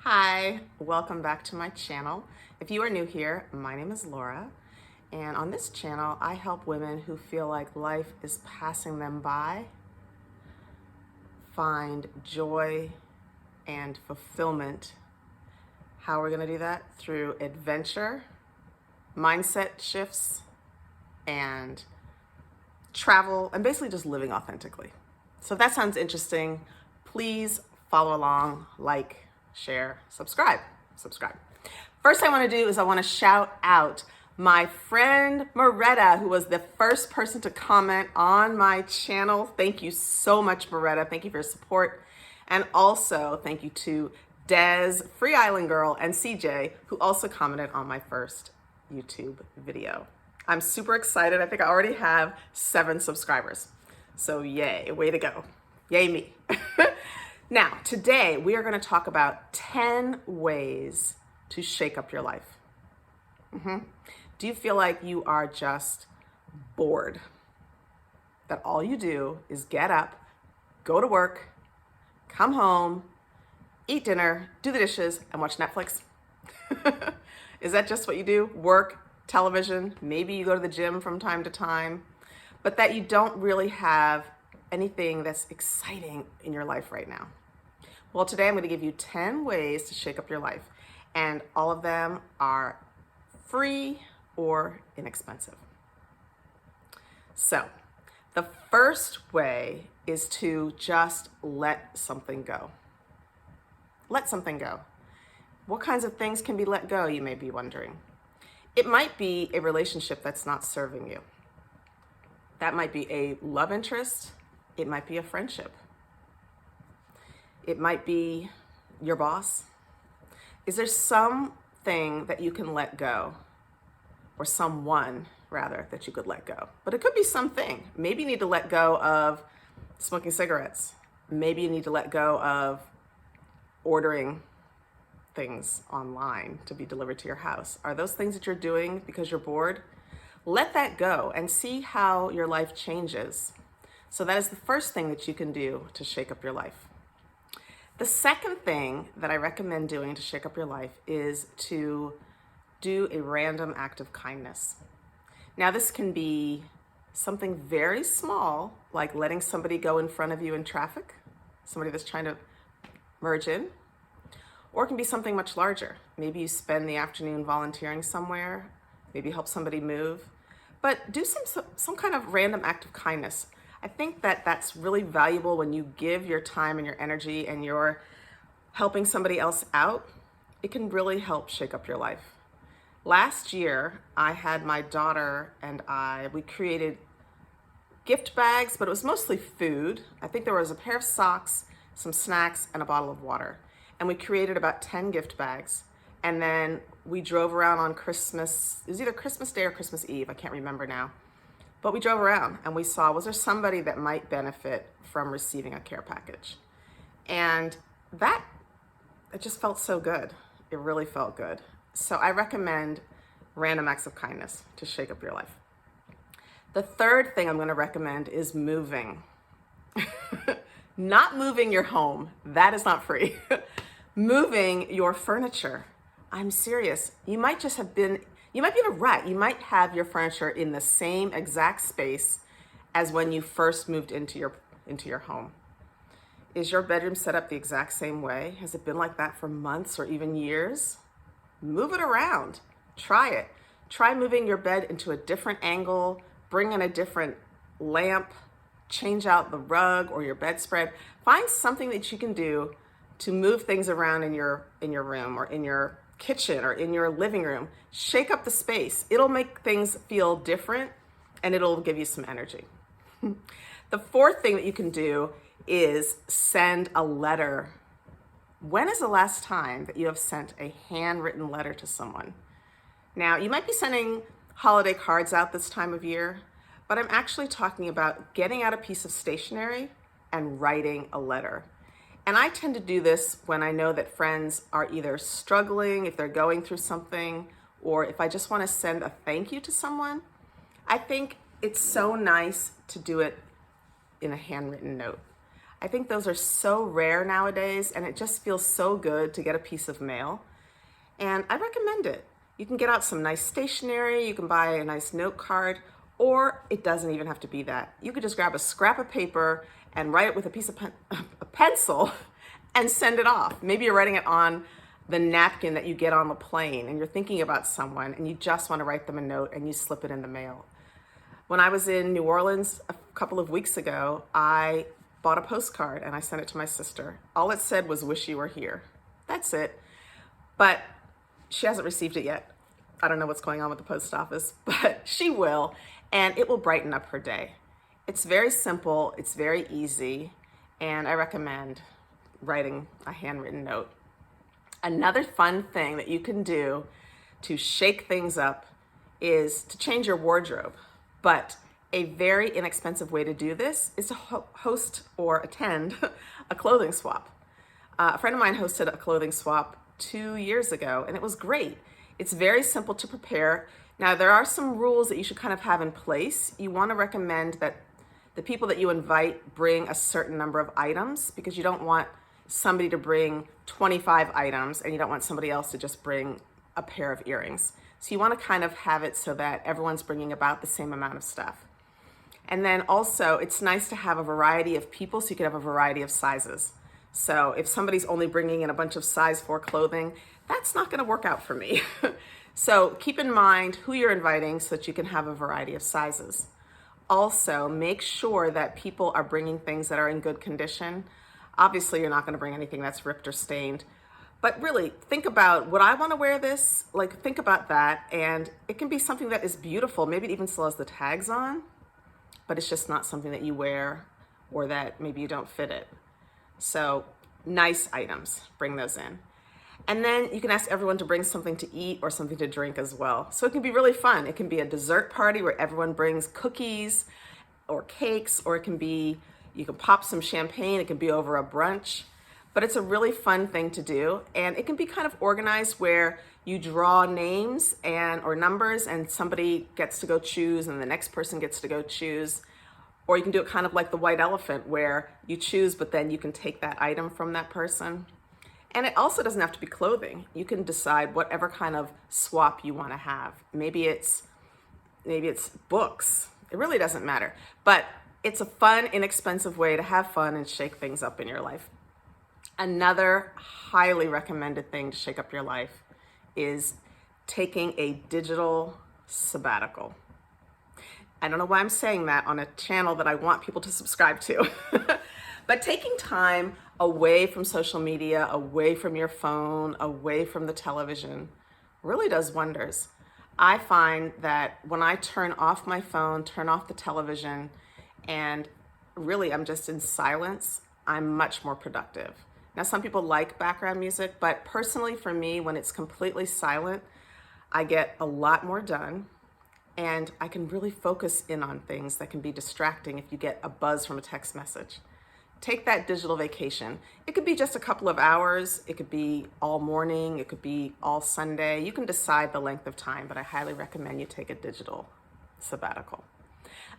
Hi, welcome back to my channel. If you are new here, my name is Laura, and on this channel, I help women who feel like life is passing them by find joy and fulfillment. How we're gonna do that? Through adventure, mindset shifts, and travel, and basically just living authentically. So if that sounds interesting, please follow along, like, share, subscribe. First I want to do is I want to shout out my friend Moretta, who was the first person to comment on my channel. Thank you so much, Moretta. Thank you for your support. And also thank you to Des, Free Island Girl, and CJ, who also commented on my first YouTube video. I'm super excited. I think I already have 7 subscribers. So yay, way to go. Yay me. Now, today we are going to talk about 10 ways to shake up your life. Do you feel like you are just bored? That all you do is get up, go to work, come home, eat dinner, do the dishes, and watch Netflix? Is that just what you do? Work, television, maybe you go to the gym from time to time, but that you don't really have anything that's exciting in your life right now? Well, today I'm going to give you 10 ways to shake up your life, and all of them are free or inexpensive. So, the first way is to just let something go. Let something go. What kinds of things can be let go, you may be wondering? It might be a relationship that's not serving you. That might be a love interest. It might be a friendship. It might be your boss. Is there something that you can let go? Or someone, rather, that you could let go? But it could be something. Maybe you need to let go of smoking cigarettes. Maybe you need to let go of ordering things online to be delivered to your house. Are those things that you're doing because you're bored? Let that go and see how your life changes. So that is the first thing that you can do to shake up your life. The second thing that I recommend doing to shake up your life is to do a random act of kindness. Now, this can be something very small, like letting somebody go in front of you in traffic, somebody that's trying to merge in, or it can be something much larger. Maybe you spend the afternoon volunteering somewhere, maybe help somebody move, but do some kind of random act of kindness. I think that that's really valuable when you give your time and your energy and you're helping somebody else out. It can really help shake up your life. Last year, I had my daughter and we created gift bags, but it was mostly food. I think there was a pair of socks, some snacks, and a bottle of water. And we created about 10 gift bags. And then we drove around on Christmas. It was either Christmas Day or Christmas Eve. I can't remember now. But we drove around and we saw, was there somebody that might benefit from receiving a care package? And it just felt so good. It really felt good. So I recommend random acts of kindness to shake up your life. The third thing I'm going to recommend is moving. Not moving your home. That is not free. Moving your furniture. I'm serious. You might be in a rut. You might have your furniture in the same exact space as when you first moved into your home. Is your bedroom set up the exact same way? Has it been like that for months or even years? Move it around. Try it. Try moving your bed into a different angle, bring in a different lamp, change out the rug or your bedspread. Find something that you can do to move things around in your room or in your kitchen or in your living room. Shake up the space. It'll make things feel different and it'll give you some energy. The fourth thing that you can do is send a letter. When is the last time that you have sent a handwritten letter to someone? Now, you might be sending holiday cards out this time of year, but I'm actually talking about getting out a piece of stationery and writing a letter. And I tend to do this when I know that friends are either struggling, if they're going through something, or if I just want to send a thank you to someone. I think it's so nice to do it in a handwritten note. I think those are so rare nowadays, and it just feels so good to get a piece of mail. And I recommend it. You can get out some nice stationery, you can buy a nice note card, or it doesn't even have to be that. You could just grab a scrap of paper and write it with a piece of a pencil and send it off. Maybe you're writing it on the napkin that you get on the plane and you're thinking about someone and you just want to write them a note and you slip it in the mail. When I was in New Orleans a couple of weeks ago, I bought a postcard and I sent it to my sister. All it said was, "Wish you were here." That's it. But she hasn't received it yet. I don't know what's going on with the post office, but she will, and it will brighten up her day. It's very simple, it's very easy, and I recommend writing a handwritten note. Another fun thing that you can do to shake things up is to change your wardrobe. But a very inexpensive way to do this is to host or attend a clothing swap. A friend of mine hosted a clothing swap 2 years ago, and it was great. It's very simple to prepare. Now, there are some rules that you should kind of have in place. You want to recommend that the people that you invite bring a certain number of items, because you don't want somebody to bring 25 items and you don't want somebody else to just bring a pair of earrings. So you want to kind of have it so that everyone's bringing about the same amount of stuff. And then also, it's nice to have a variety of people so you can have a variety of sizes. So if somebody's only bringing in a bunch of size 4 clothing, that's not going to work out for me. So keep in mind who you're inviting so that you can have a variety of sizes. Also, make sure that people are bringing things that are in good condition. Obviously, you're not going to bring anything that's ripped or stained. But really, think about, would I want to wear this? Like, think about that. And it can be something that is beautiful. Maybe it even still has the tags on, but it's just not something that you wear, or that maybe you don't fit it. So nice items, bring those in. And then you can ask everyone to bring something to eat or something to drink as well. So it can be really fun. It can be a dessert party where everyone brings cookies or cakes, or it can be, you can pop some champagne, it can be over a brunch. But it's a really fun thing to do. And it can be kind of organized where you draw names or numbers, and somebody gets to go choose and the next person gets to go choose. Or you can do it kind of like the white elephant, where you choose, but then you can take that item from that person. And it also doesn't have to be clothing. You can decide whatever kind of swap you want to have. Maybe it's books. It really doesn't matter. But it's a fun, inexpensive way to have fun and shake things up in your life. Another highly recommended thing to shake up your life is taking a digital sabbatical. I don't know why I'm saying that on a channel that I want people to subscribe to. But taking time away from social media, away from your phone, away from the television, really does wonders. I find that when I turn off my phone, turn off the television, and really I'm just in silence, I'm much more productive. Now, some people like background music, but personally for me, when it's completely silent, I get a lot more done. And I can really focus in on things that can be distracting if you get a buzz from a text message. Take that digital vacation. It could be just a couple of hours. It could be all morning. It could be all Sunday. You can decide the length of time, but I highly recommend you take a digital sabbatical.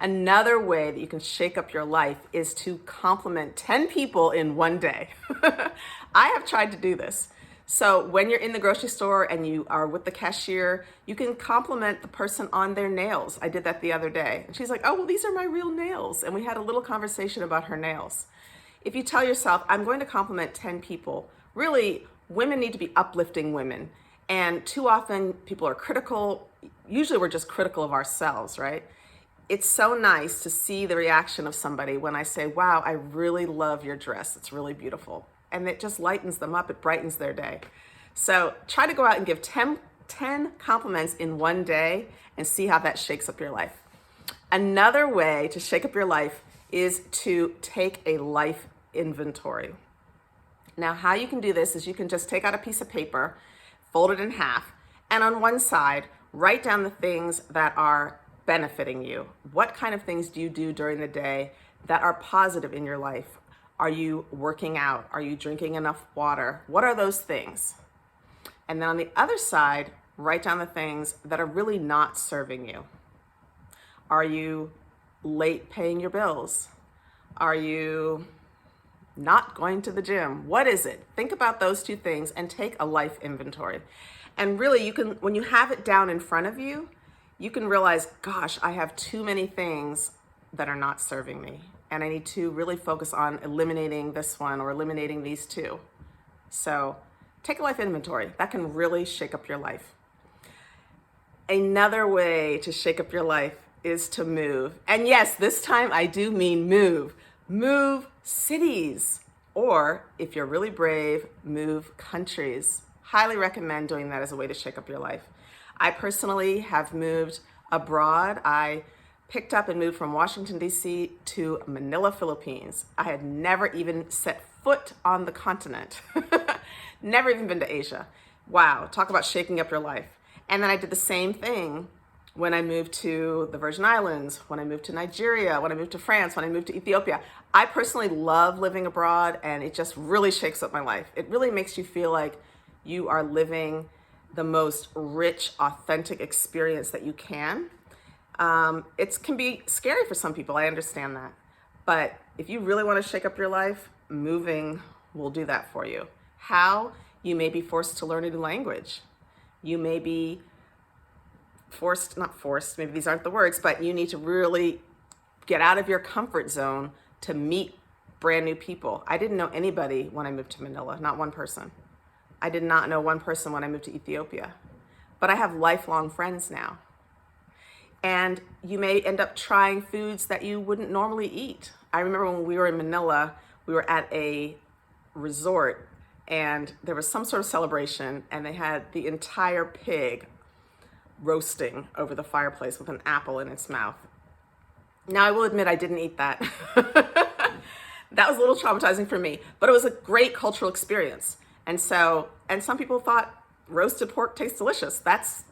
Another way that you can shake up your life is to compliment 10 people in one day. I have tried to do this. So when you're in the grocery store and you are with the cashier, you can compliment the person on their nails. I did that the other day. And she's like, "Oh, well, these are my real nails." And we had a little conversation about her nails. If you tell yourself, I'm going to compliment 10 people, really, women need to be uplifting women. And too often people are critical. Usually we're just critical of ourselves, right? It's so nice to see the reaction of somebody when I say, "Wow, I really love your dress. It's really beautiful." And it just lightens them up. It brightens their day. So try to go out and give 10 compliments in one day and see how that shakes up your life. Another way to shake up your life is to take a life inventory. Now, how you can do this is you can just take out a piece of paper, fold it in half, and on one side, write down the things that are benefiting you. What kind of things do you do during the day that are positive in your life? Are you working out? Are you drinking enough water? What are those things? And then on the other side, write down the things that are really not serving you. Are you late paying your bills? Are you not going to the gym. What is it? Think about those two things and take a life inventory. And really, you can, when you have it down in front of you, you can realize, gosh, I have too many things that are not serving me. And I need to really focus on eliminating this one or eliminating these two. So take a life inventory. That can really shake up your life. Another way to shake up your life is to move. And yes, this time I do mean move. Move cities. Or if you're really brave, move countries. Highly recommend doing that as a way to shake up your life. I personally have moved abroad. I picked up and moved from Washington, D.C. to Manila, Philippines. I had never even set foot on the continent. Never even been to Asia. Wow, talk about shaking up your life. And then I did the same thing when I moved to the Virgin Islands, when I moved to Nigeria, when I moved to France, when I moved to Ethiopia. I personally love living abroad, and it just really shakes up my life. It really makes you feel like you are living the most rich, authentic experience that you can. It can be scary for some people, I understand that. But if you really want to shake up your life, moving will do that for you. How? You may be forced to learn a new language. You may be not forced, maybe these aren't the words, but you need to really get out of your comfort zone to meet brand new people. I didn't know anybody when I moved to Manila, not one person. I did not know one person when I moved to Ethiopia, but I have lifelong friends now. And you may end up trying foods that you wouldn't normally eat. I remember when we were in Manila, we were at a resort and there was some sort of celebration and they had the entire pig roasting over the fireplace with an apple in its mouth. Now, I will admit I didn't eat that. That was a little traumatizing for me, but it was a great cultural experience. And some people thought roasted pork tastes delicious. That's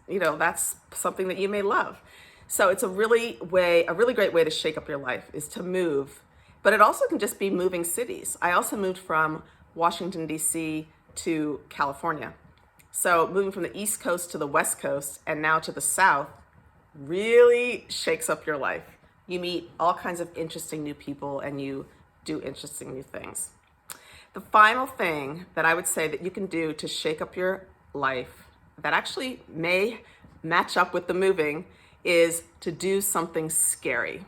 something that you may love. So it's a really great way to shake up your life is to move. But it also can just be moving cities. I also moved from Washington, D.C. to California. So moving from the East Coast to the West Coast and now to the South really shakes up your life. You meet all kinds of interesting new people and you do interesting new things. The final thing that I would say that you can do to shake up your life that actually may match up with the moving is to do something scary.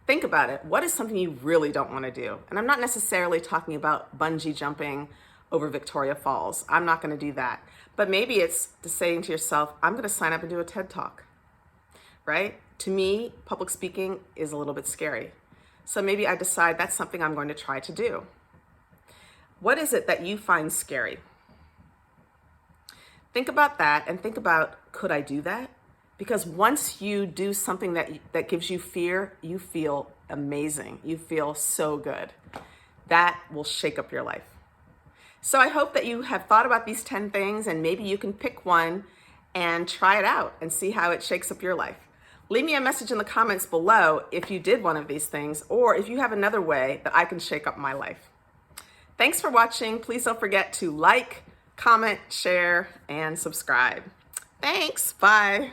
Think about it. What is something you really don't want to do? And I'm not necessarily talking about bungee jumping over Victoria Falls. I'm not going to do that. But maybe it's saying to yourself, I'm going to sign up and do a TED Talk, right? To me, public speaking is a little bit scary. So maybe I decide that's something I'm going to try to do. What is it that you find scary? Think about that and think about, could I do that? Because once you do something that gives you fear, you feel amazing. You feel so good. That will shake up your life. So I hope that you have thought about these 10 things and maybe you can pick one and try it out and see how it shakes up your life. Leave me a message in the comments below if you did one of these things or if you have another way that I can shake up my life. Thanks for watching. Please don't forget to like, comment, share, and subscribe. Thanks. Bye.